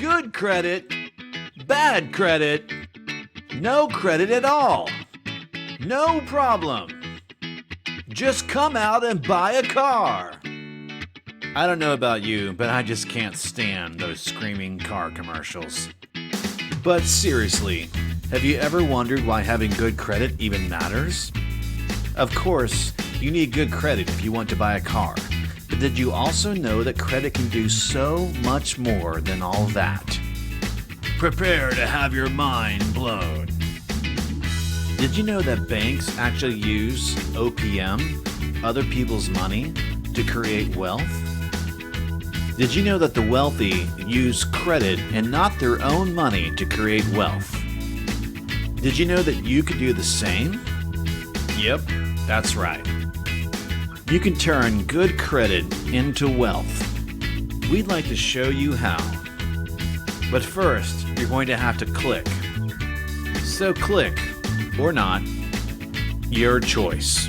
good credit, bad credit, no credit at all. No problem. Just come out and buy a car. I don't know about you, but I just can't stand those screaming car commercials. But seriously, have you ever wondered why having good credit even matters? Of course, you need good credit if you want to buy a car. But did you also know that credit can do so much more than all that? Prepare to have your mind blown. Did you know that banks actually use OPM, other people's money, to create wealth? Did you know that the wealthy use credit and not their own money to create wealth? Did you know that you could do the same? Yep, that's right. You can turn good credit into wealth. We'd like to show you how. But first, you're going to have to click. So click, or not, your choice.